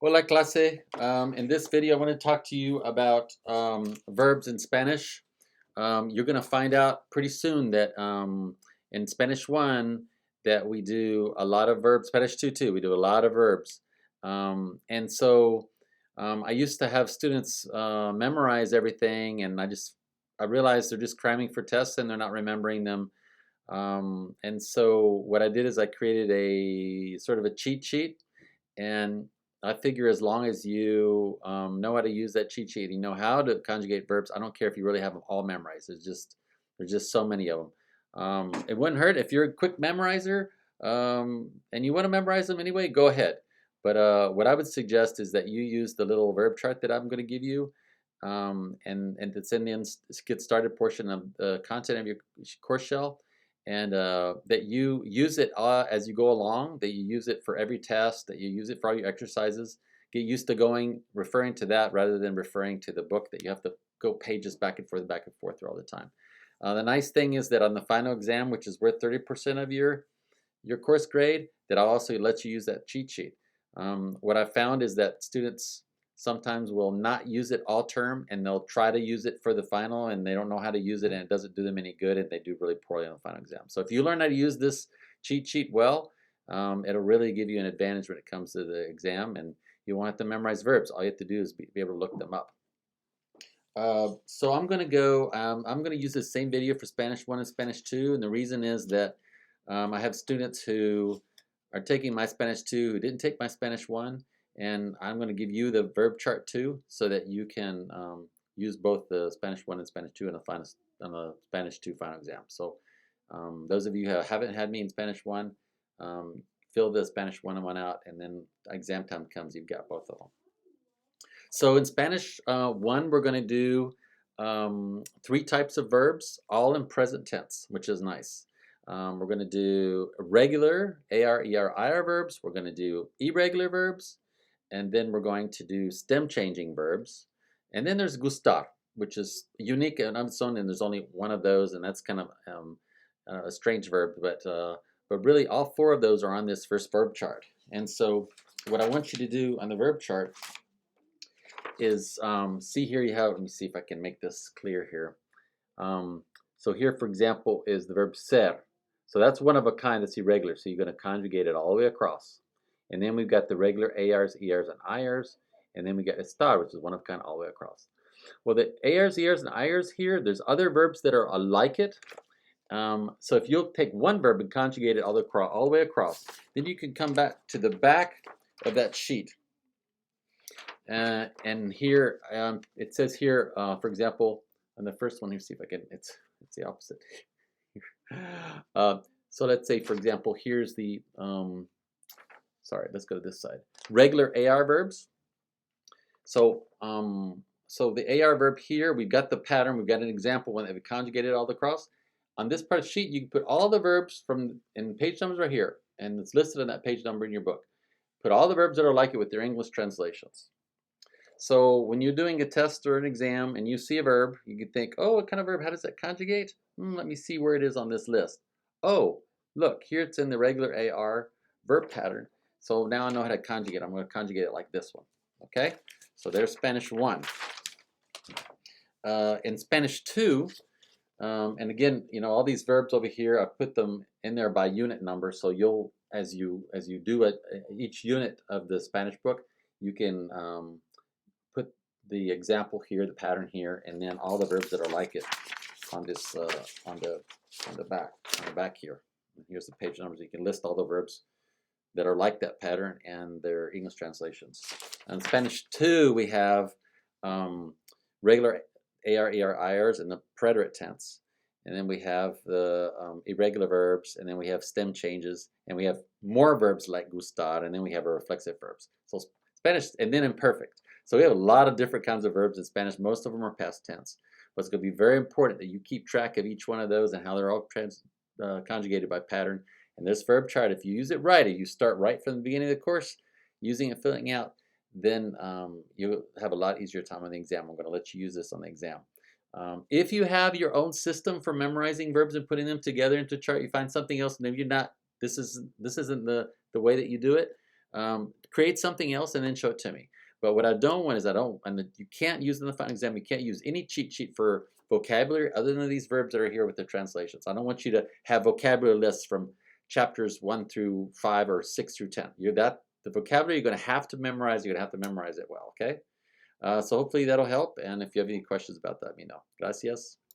Hola clase. In this video, I want to talk to you about verbs in Spanish. You're going to find out pretty soon that in Spanish 1 that we do a lot of verbs. Spanish 2 too, we do a lot of verbs. And so I used to have students memorize everything, and I realized they're just cramming for tests and they're not remembering them. And so what I did is I created a sort of a cheat sheet, and I figure as long as you know how to use that cheat sheet, you know how to conjugate verbs. I don't care if you really have them all memorized. There's just so many of them. It wouldn't hurt if you're a quick memorizer and you want to memorize them anyway. Go ahead. But what I would suggest is that you use the little verb chart that I'm going to give you, and it's in the get started portion of the content of your course shell, and that you use it as you go along, that you use it for every test, that you use it for all your exercises. Get used to referring to that rather than referring to the book that you have to go pages back and forth through all the time. The nice thing is that on the final exam, which is worth 30% of your course grade, that I'll also let you use that cheat sheet. What I found is that students sometimes will not use it all term, and they'll try to use it for the final, and they don't know how to use it, and it doesn't do them any good, and they do really poorly on the final exam. So if you learn how to use this cheat sheet well, it'll really give you an advantage when it comes to the exam, and you won't have to memorize verbs. All you have to do is be able to look them up. So I'm going to use the same video for Spanish 1 and Spanish 2, and the reason is that I have students who are taking my Spanish 2 who didn't take my Spanish 1, and I'm going to give you the verb chart too, so that you can use both the Spanish 1 and Spanish 2 in the Spanish 2 final exam. So those of you who haven't had me in Spanish 1, fill the Spanish 1 and 1 out, and then exam time comes, you've got both of them. So in Spanish 1, we're going to do 3 types of verbs, all in present tense, which is nice. We're going to do regular, AR, ER, IR verbs. We're going to do irregular verbs. And then we're going to do stem changing verbs. And then there's gustar, which is unique on its own, and there's only one of those, and that's kind of a strange verb. But really, all 4 of those are on this first verb chart. And so what I want you to do on the verb chart is see here you have, let me see if I can make this clear here. So here, for example, is the verb ser. So that's one of a kind, that's irregular. So you're going to conjugate it all the way across. And then we've got the regular ARs, ERs, and IRs. And then we got estar, which is one of a kind all the way across. Well, the ARs, ERs, and IRs here, there's other verbs that are like it. So if you'll take one verb and conjugate it all the way across, then you can come back to the back of that sheet. And here, it says here, for example, on the first one, let me see if I can, it's the opposite. So let's say, for example, here's the, sorry, let's go to this side. Regular AR verbs. So the AR verb here, we've got the pattern, we've got an example when we conjugated all across. On this part of the sheet, you can put all the verbs in page numbers right here, and it's listed on that page number in your book. Put all the verbs that are like it with their English translations. So when you're doing a test or an exam and you see a verb, you can think, oh, what kind of verb? How does that conjugate? Let me see where it is on this list. Oh, look, here it's in the regular AR verb pattern. So now I know how to conjugate. I'm going to conjugate it like this one. Okay? So there's Spanish 1. In Spanish 2, and again, all these verbs over here, I put them in there by unit number. So you'll, as you do each unit of the Spanish book, you can put the example here, the pattern here, and then all the verbs that are like it on this on the back here. And here's the page numbers. You can list all the verbs that are like that pattern and their English translations. In Spanish 2, we have regular AR, ER, IRs in the preterite tense. And then we have the irregular verbs, and then we have stem changes, and we have more verbs like gustar, and then we have our reflexive verbs. So Spanish, and then imperfect. So we have a lot of different kinds of verbs in Spanish. Most of them are past tense. But it's going to be very important that you keep track of each one of those and how they're all conjugated by pattern. And this verb chart, if you use it right, if you start right from the beginning of the course, using and filling out, then you'll have a lot easier time on the exam. I'm going to let you use this on the exam. If you have your own system for memorizing verbs and putting them together into a chart, you find something else, and if you're not, this isn't the way that you do it, Create something else and then show it to me. But what I don't want is you can't use in the final exam, you can't use any cheat sheet for vocabulary other than these verbs that are here with the translations. I don't want you to have vocabulary lists from chapters 1 through 5 or 6 through 10. The vocabulary you're going to have to memorize, you're going to have to memorize it well, okay? So hopefully that'll help, and if you have any questions about that, let me know. Gracias.